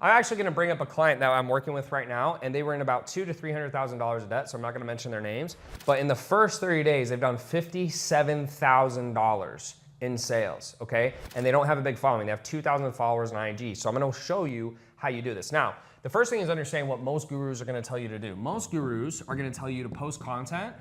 I'm actually gonna bring up a client that I'm working with right now, and they were in about $200,000 to $300,000 of debt, so I'm not gonna mention their names. But in the first 30 days, they've done $57,000 in sales, okay? And they don't have a big following. They have 2,000 followers on IG. So I'm gonna show you how you do this. Now, the first thing is understand what most gurus are gonna tell you to do. Most gurus are gonna tell you to post content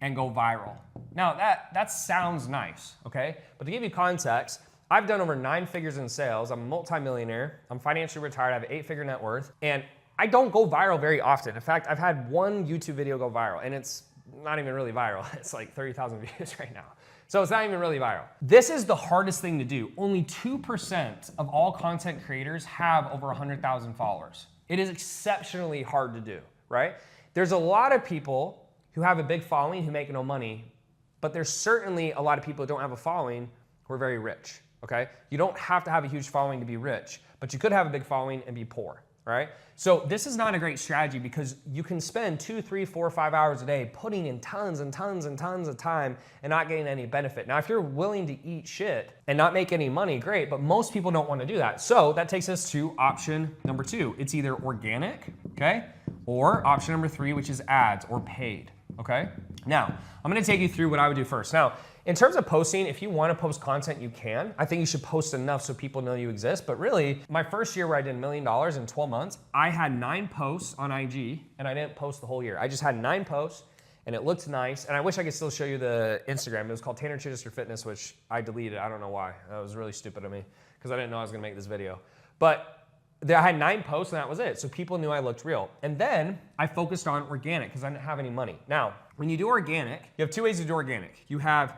and go viral. Now, that sounds nice, okay? But to give you context, I've done over 9 figures in sales. I'm a multimillionaire. I'm financially retired. I have an 8-figure net worth. And I don't go viral very often. In fact, I've had one YouTube video go viral, and it's not even really viral. It's like 30,000 views right now. So it's not even really viral. This is the hardest thing to do. Only 2% of all content creators have over 100,000 followers. It is exceptionally hard to do, right? There's a lot of people who have a big following who make no money, but there's certainly a lot of people who don't have a following who are very rich, okay? You don't have to have a huge following to be rich, but you could have a big following and be poor. Right? So this is not a great strategy because you can spend 2, 3, 4, 5 hours a day putting in tons and tons and tons of time and not getting any benefit. Now, if you're willing to eat shit and not make any money, great, but most people don't want to do that. So that takes us to option number 2. It's either organic, okay, or option number 3, which is ads or paid, okay? Now, I'm going to take you through what I would do first. Now, in terms of posting, if you want to post content, you can. I think you should post enough so people know you exist. But really, my first year where I did $1 million in 12 months, I had 9 posts on IG, and I didn't post the whole year. I just had 9 posts, and it looked nice. And I wish I could still show you the Instagram. It was called Tanner Chichester Fitness, which I deleted. I don't know why. That was really stupid of me because I didn't know I was going to make this video. But I had 9 posts, and that was it. So people knew I looked real. And then I focused on organic because I didn't have any money. Now, when you do organic, you have 2 ways to do organic. You have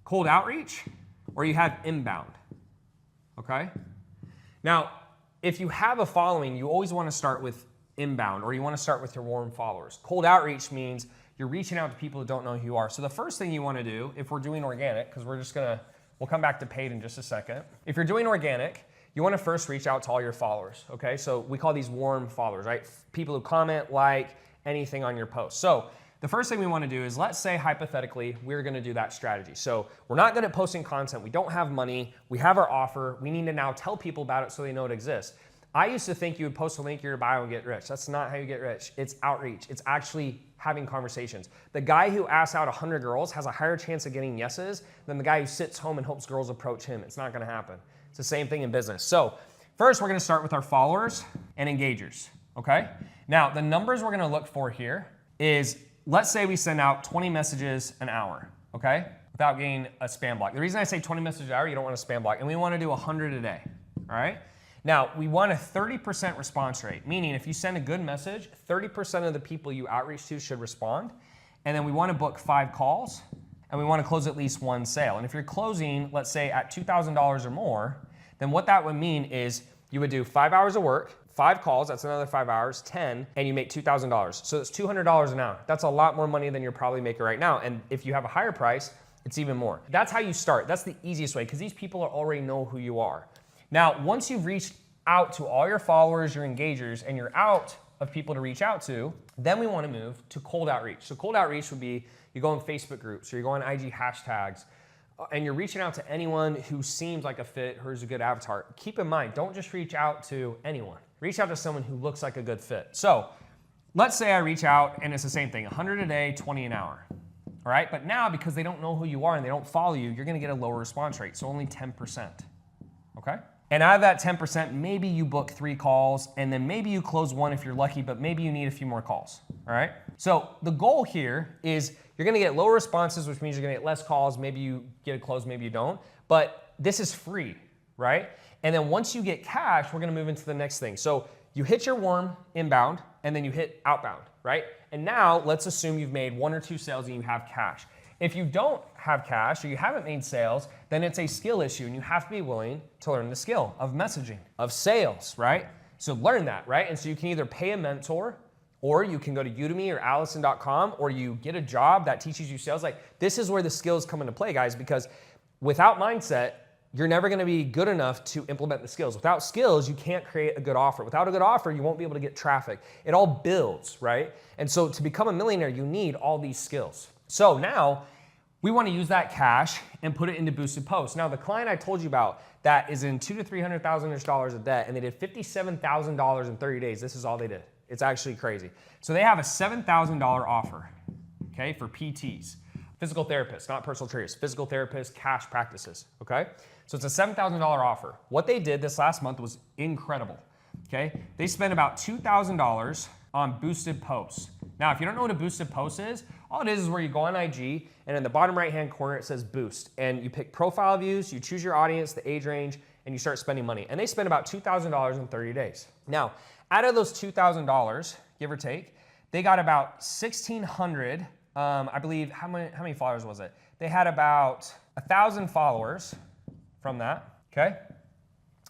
cold outreach, or you have inbound, okay? Now, if you have a following, you always want to start with inbound, or you want to start with your warm followers. Cold outreach means you're reaching out to people who don't know who you are. So the first thing you want to do, if we're doing organic, because we'll come back to paid in just a second. If you're doing organic, you want to first reach out to all your followers, okay? So we call these warm followers, right? People who comment, like, anything on your post. So the first thing we want to do is, let's say hypothetically, we're going to do that strategy. So we're not good at posting content. We don't have money. We have our offer. We need to now tell people about it so they know it exists. I used to think you would post a link in your bio and get rich. That's not how you get rich. It's outreach. It's actually having conversations. The guy who asks out 100 girls has a higher chance of getting yeses than the guy who sits home and hopes girls approach him. It's not going to happen. It's the same thing in business. So first, we're going to start with our followers and engagers, okay? Now, the numbers we're going to look for here is, let's say we send out 20 messages an hour, okay? Without getting a spam block. The reason I say 20 messages an hour, you don't want a spam block, and we want to do 100 a day, all right? Now, we want a 30% response rate, meaning if you send a good message, 30% of the people you outreach to should respond, and then we want to book 5 calls, and we want to close at least 1 sale. And if you're closing, let's say at $2,000 or more, then what that would mean is you would do 5 hours of work, 5 calls, that's another 5 hours, 10, and you make $2,000. So it's $200 an hour. That's a lot more money than you're probably making right now. And if you have a higher price, it's even more. That's how you start. That's the easiest way because these people already know who you are. Now, once you've reached out to all your followers, your engagers, and you're out of people to reach out to, then we want to move to cold outreach. So cold outreach would be you go in Facebook groups or you go on IG hashtags, and you're reaching out to anyone who seems like a fit, who's a good avatar. Keep in mind, don't just reach out to anyone. Reach out to someone who looks like a good fit. So let's say I reach out and it's the same thing, 100 a day, 20 an hour, all right? But now because they don't know who you are and they don't follow you, you're gonna get a lower response rate, so only 10%, okay? And out of that 10%, maybe you book 3 calls and then maybe you close 1 if you're lucky, but maybe you need a few more calls, all right? So the goal here is you're gonna get lower responses, which means you're gonna get less calls. Maybe you get a close, maybe you don't, but this is free, right? And then once you get cash, we're gonna move into the next thing. So you hit your warm inbound and then you hit outbound, right? And now let's assume you've made 1 or 2 sales and you have cash. If you don't have cash or you haven't made sales, then it's a skill issue and you have to be willing to learn the skill of messaging, of sales, right? So learn that, right? And so you can either pay a mentor or you can go to Udemy or Allison.com or you get a job that teaches you sales. Like this is where the skills come into play, guys, because without mindset, you're never gonna be good enough to implement the skills. Without skills, you can't create a good offer. Without a good offer, you won't be able to get traffic. It all builds, right? And so to become a millionaire, you need all these skills. So now, We want to use that cash and put it into boosted posts. Now, the client I told you about that is in $200,000 to $300,000 of debt, and they did $57,000 in 30 days. This is all they did. It's actually crazy. So they have a $7,000 offer, okay, for PTs, physical therapists, not personal trainers, physical therapists, cash practices, okay? So it's a $7,000 offer. What they did this last month was incredible, okay? They spent about $2,000 on boosted posts. Now, if you don't know what a boosted post is, all it is where you go on IG and in the bottom right-hand corner, it says boost. And you pick profile views, you choose your audience, the age range, and you start spending money. And they spent about $2,000 in 30 days. Now, out of those $2,000, give or take, they got about 1,600, I believe, how many followers was it? They had about 1,000 followers from that, okay?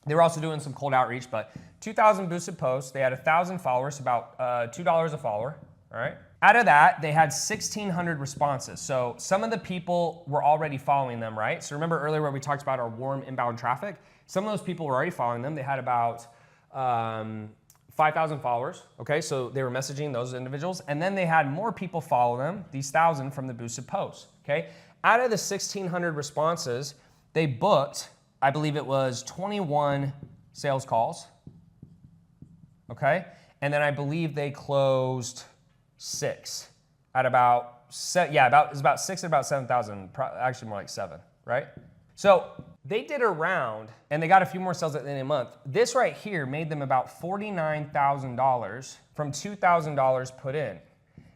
They were also doing some cold outreach, but 2,000 boosted posts. They had 1,000 followers, about $2 a follower, all right? Out of that, they had 1,600 responses. So some of the people were already following them, right? So remember earlier where we talked about our warm inbound traffic? Some of those people were already following them. They had about 5,000 followers, okay? So they were messaging those individuals. And then they had more people follow them, these 1,000 from the boosted posts, okay? Out of the 1,600 responses, they booked, I believe it was 21 sales calls, okay? And then I believe they closed 6 at about, it was about 6 at about 7,000, actually more like 7, right? So they did a round and they got a few more sales at the end of the month. This right here made them about $49,000 from $2,000 put in.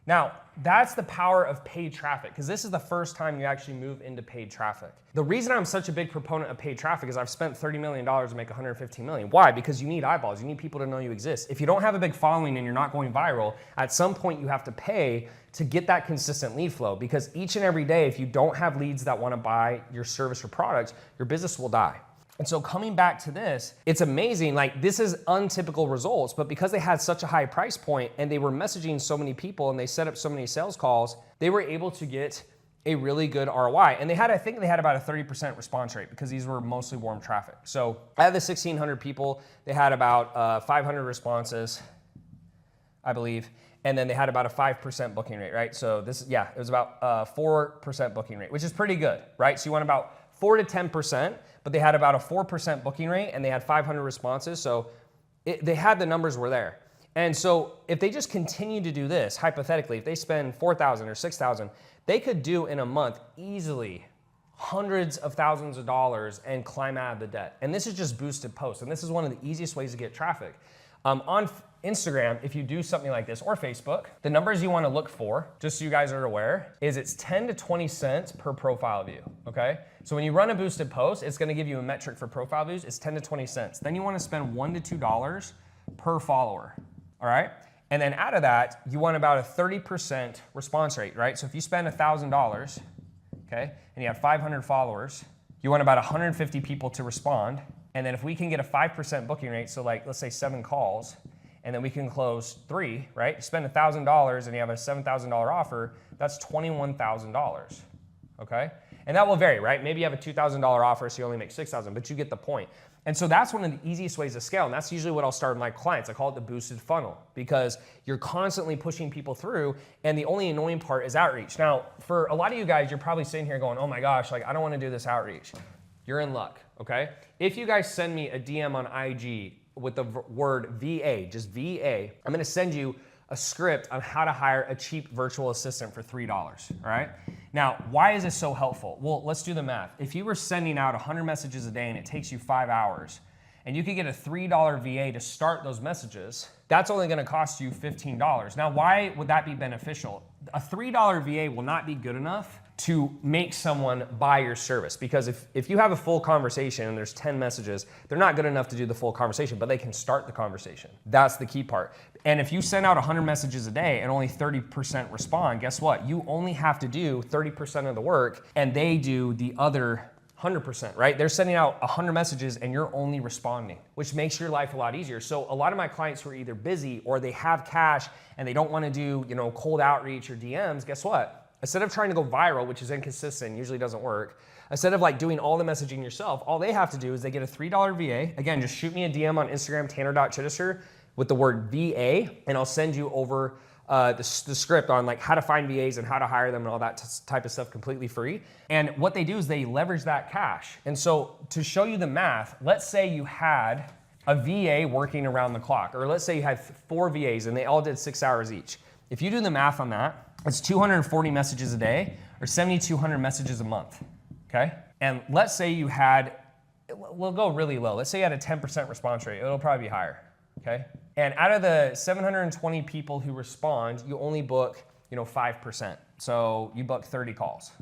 Now, that's the power of paid traffic, because this is the first time you actually move into paid traffic. The reason I'm such a big proponent of paid traffic is I've spent $30 million to make $115 million. Why? Because you need eyeballs. You need people to know you exist. If you don't have a big following and you're not going viral, at some point you have to pay to get that consistent lead flow, because each and every day, if you don't have leads that want to buy your service or product, your business will die. And so coming back to this, it's amazing, like this is untypical results, but because they had such a high price point and they were messaging so many people and they set up so many sales calls, they were able to get a really good ROI. And they had, I think they had about a 30% response rate because these were mostly warm traffic. So out of the 1,600 people, they had about 500 responses, I believe. And then they had about a 5% booking rate, right? So this, yeah, it was about 4% booking rate, which is pretty good, right? So you want about 4 to 10%, but they had about a 4% booking rate and they had 500 responses. So they had the numbers were there. And so if they just continue to do this, hypothetically, if they spend 4,000 or 6,000, they could do in a month easily hundreds of thousands of dollars and climb out of the debt. And this is just boosted posts. And this is one of the easiest ways to get traffic. On Instagram, if you do something like this, or Facebook, the numbers you want to look for, just so you guys are aware, is it's 10 to 20 cents per profile view, okay? So when you run a boosted post, it's going to give you a metric for profile views. It's 10 to 20 cents. Then you want to spend $1 to $2 per follower, all right? And then out of that, you want about a 30% response rate, right? So if you spend $1,000, okay, and you have 500 followers, you want about 150 people to respond. And then if we can get a 5% booking rate, so like, let's say 7 calls, and then we can close 3, right? You spend $1,000 and you have a $7,000 offer, that's $21,000, okay? And that will vary, right? Maybe you have a $2,000 offer, so you only make $6,000, but you get the point. And so that's one of the easiest ways to scale, and that's usually what I'll start with my clients. I call it the boosted funnel, because you're constantly pushing people through, and the only annoying part is outreach. Now, for a lot of you guys, you're probably sitting here going, oh my gosh, like I don't want to do this outreach. You're in luck, okay? If you guys send me a DM on IG with the word VA, just VA, I'm gonna send you a script on how to hire a cheap virtual assistant for $3, all right? Now, why is this so helpful? Well, let's do the math. If you were sending out 100 messages a day and it takes you 5 hours, and you could get a $3 VA to start those messages, that's only gonna cost you $15. Now, why would that be beneficial? A $3 VA will not be good enough to make someone buy your service, because if you have a full conversation and there's 10 messages, they're not good enough to do the full conversation, but they can start the conversation. That's the key part. And if you send out 100 messages a day and only 30% respond, guess what? You only have to do 30% of the work and they do the other 100%, right? They're sending out 100 messages and you're only responding, which makes your life a lot easier. So a lot of my clients who are either busy or they have cash and they don't want to do, cold outreach or DMs, guess what? Instead of trying to go viral, which is inconsistent, usually doesn't work, instead of like doing all the messaging yourself, all they have to do is they get a $3 VA. Again, just shoot me a DM on Instagram, tanner.chittister, with the word VA, and I'll send you over the script on like how to find VAs and how to hire them and all that type of stuff completely free. And what they do is they leverage that cash. And so to show you the math, let's say you had a VA working around the clock, or let's say you had 4 VAs and they all did 6 hours each. If you do the math on that, it's 240 messages a day or 7,200 messages a month, okay? And let's say you had, we'll go really low. Let's say you had a 10% response rate. It'll probably be higher, okay? And out of the 720 people who respond, you only book, 5%. So you book 30 calls,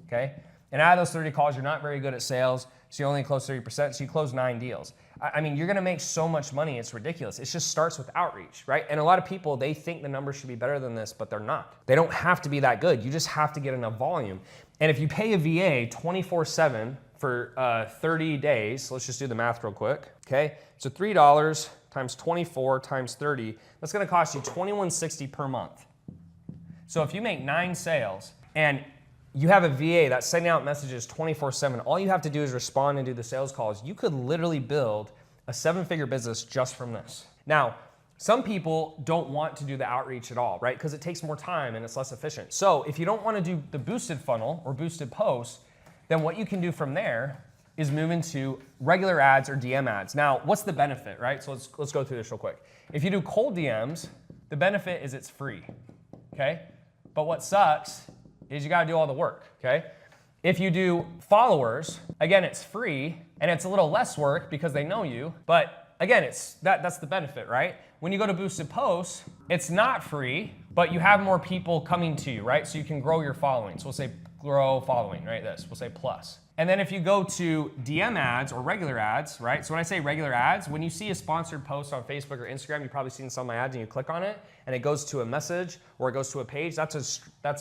okay? And out of those 30 calls, you're not very good at sales, so you only close 30%, so you close 9 deals. I mean, you're gonna make so much money, it's ridiculous. It just starts with outreach, right? And a lot of people, they think the numbers should be better than this, but they're not. They don't have to be that good. You just have to get enough volume. And if you pay a VA 24/7 for 30 days, let's just do the math real quick, okay? So $3 times 24 times 30, that's gonna cost you $21.60 per month. So if you make 9 sales and you have a VA that's sending out messages 24/7, all you have to do is respond and do the sales calls. You could literally build a 7-figure business just from this. Now, some people don't want to do the outreach at all, right? Because it takes more time and it's less efficient. So if you don't want to do the boosted funnel or boosted posts, then what you can do from there is move into regular ads or DM ads. Now, what's the benefit, right? So let's go through this real quick. If you do cold DMs, the benefit is it's free, okay? But what sucks is you gotta do all the work, okay? If you do followers, again, it's free and it's a little less work because they know you, but again, that's the benefit, right? When you go to boosted posts, it's not free, but you have more people coming to you, right? So you can grow your following. So we'll say grow following, right? We'll say plus. And then if you go to DM ads or regular ads, right? So when I say regular ads, when you see a sponsored post on Facebook or Instagram, you've probably seen some of my ads and you click on it and it goes to a message or it goes to a page, that's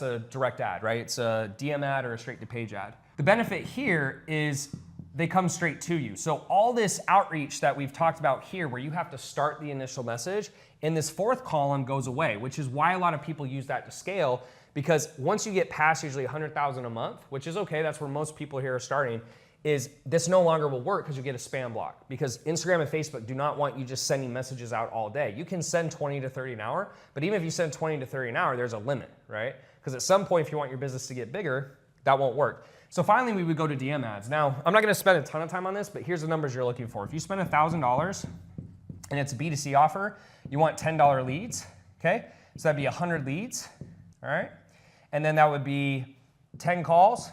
a direct ad, right? It's a DM ad or a straight to page ad. The benefit here is they come straight to you. So all this outreach that we've talked about here where you have to start the initial message in this 4th column goes away, which is why a lot of people use that to scale. Because once you get past usually 100,000 a month, which is okay, that's where most people here are starting, is this no longer will work because you get a spam block. Because Instagram and Facebook do not want you just sending messages out all day. You can send 20 to 30 an hour, but even if you send 20 to 30 an hour, there's a limit, right? Because at some point, if you want your business to get bigger, that won't work. So finally, we would go to DM ads. Now, I'm not gonna spend a ton of time on this, but here's the numbers you're looking for. If you spend $1,000 and it's a B2C offer, you want $10 leads, okay? So that'd be 100 leads, all right? And then that would be 10 calls,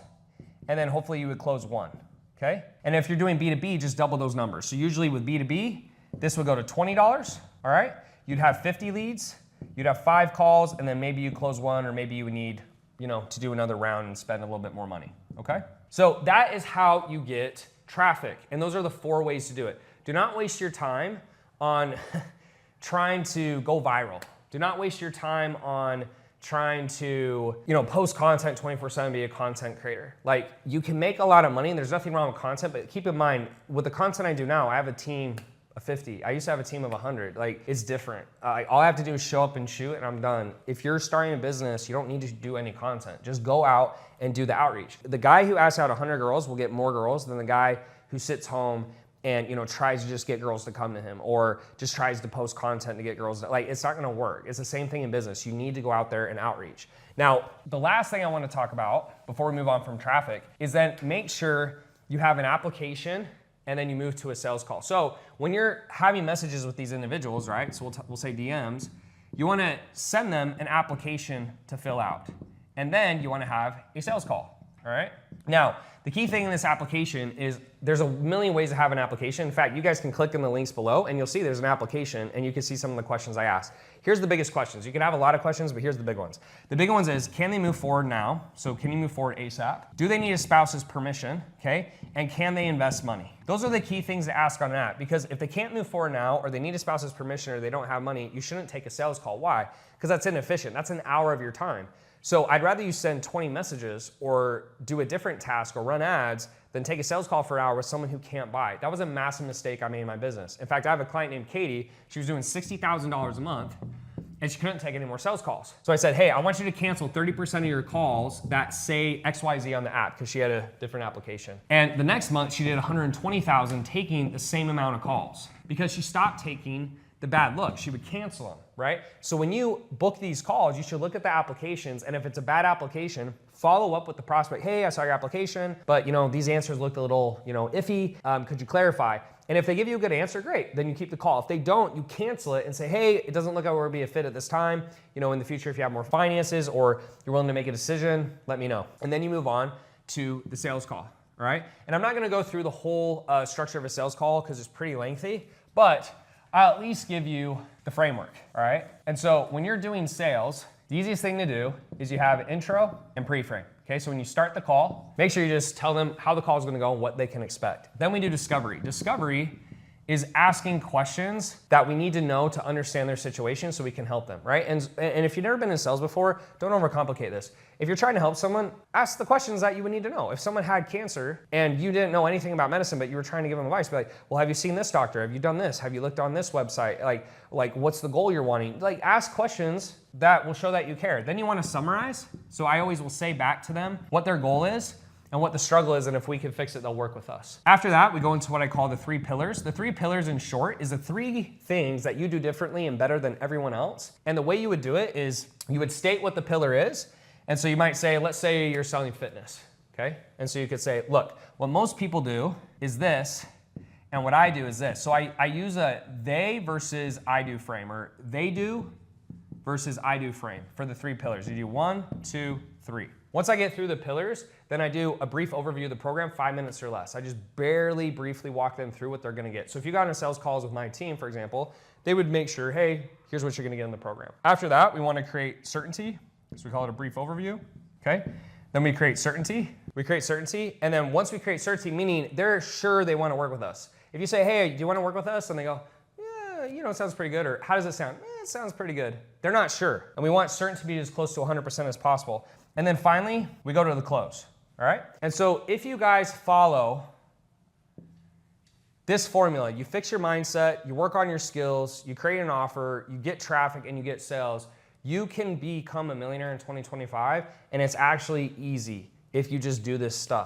and then hopefully you would close 1, okay? And if you're doing B2B, just double those numbers. So usually with B2B, this would go to $20, all right? You'd have 50 leads, you'd have 5 calls, and then maybe you close 1, or maybe you would need, to do another round and spend a little bit more money, okay? So that is how you get traffic, and those are the 4 ways to do it. Do not waste your time on trying to go viral. Do not waste your time on trying to, post content 24/7, be a content creator. Like, you can make a lot of money and there's nothing wrong with content, but keep in mind, with the content I do now, I have a team of 50. I used to have a team of 100. Like, it's different. All I have to do is show up and shoot and I'm done. If you're starting a business, you don't need to do any content. Just go out and do the outreach. The guy who asks out 100 girls will get more girls than the guy who sits home and tries to just get girls to come to him or just tries to post content to get girls. Like, it's not gonna work. It's the same thing in business. You need to go out there and outreach. Now, the last thing I wanna talk about before we move on from traffic is then make sure you have an application and then you move to a sales call. So when you're having messages with these individuals, right? So we'll say DMs, you wanna send them an application to fill out. And then you wanna have a sales call, all right? Now, the key thing in this application is there's a million ways to have an application. In fact, you guys can click in the links below and you'll see there's an application and you can see some of the questions I asked. Here's the biggest questions. You can have a lot of questions, but here's the big ones. The big ones is, can they move forward now? So can you move forward ASAP? Do they need a spouse's permission, okay? And can they invest money? Those are the key things to ask on that, because if they can't move forward now or they need a spouse's permission or they don't have money, you shouldn't take a sales call. Why? Because that's inefficient. That's an hour of your time. So I'd rather you send 20 messages or do a different task or run ads than take a sales call for an hour with someone who can't buy. That was a massive mistake I made in my business. In fact, I have a client named Katie. She was doing $60,000 a month and she couldn't take any more sales calls. So I said, hey, I want you to cancel 30% of your calls that say XYZ on the app, because she had a different application. And the next month she did 120,000 taking the same amount of calls because she stopped taking the bad look. She would cancel them, right? So when you book these calls, you should look at the applications, and if it's a bad application, follow up with the prospect. Hey, I saw your application, but these answers looked a little, iffy. Could you clarify? And if they give you a good answer, great, then you keep the call. If they don't, you cancel it and say, hey, it doesn't look like we're gonna be a fit at this time. In the future, if you have more finances or you're willing to make a decision, let me know. And then you move on to the sales call, all right? And I'm not gonna go through the whole structure of a sales call because it's pretty lengthy, but I'll at least give you the framework, all right? And so when you're doing sales, the easiest thing to do is you have intro and pre-frame. Okay, so when you start the call, make sure you just tell them how the call is gonna go and what they can expect. Then we do discovery. Discovery is asking questions that we need to know to understand their situation so we can help them, right? And if you've never been in sales before, don't overcomplicate this. If you're trying to help someone, ask the questions that you would need to know. If someone had cancer and you didn't know anything about medicine, but you were trying to give them advice, be like, well, have you seen this doctor? Have you done this? Have you looked on this website? Like what's the goal you're wanting? Like, ask questions that will show that you care. Then you want to summarize. So I always will say back to them what their goal is and what the struggle is, and if we can fix it, they'll work with us. After that, we go into what I call the 3 pillars. The 3 pillars, in short, is the 3 things that you do differently and better than everyone else. And the way you would do it is you would state what the pillar is. And so you might say, let's say you're selling fitness, okay? And so you could say, look, what most people do is this, and what I do is this. So I use a they versus I do frame, or they do versus I do frame for the 3 pillars. You do 1, 2, 3. Once I get through the pillars, then I do a brief overview of the program, 5 minutes or less. I just barely briefly walk them through what they're gonna get. So if you got into sales calls with my team, for example, they would make sure, hey, here's what you're gonna get in the program. After that, we wanna create certainty. So we call it a brief overview, okay? Then we create certainty. And then once we create certainty, meaning they're sure they wanna work with us. If you say, hey, do you wanna work with us? And they go, yeah, it sounds pretty good. Or how does it sound? It sounds pretty good. They're not sure. And we want certainty to be as close to 100% as possible. And then finally, we go to the close, all right? And so if you guys follow this formula, you fix your mindset, you work on your skills, you create an offer, you get traffic, and you get sales, you can become a millionaire in 2025, and it's actually easy if you just do this stuff.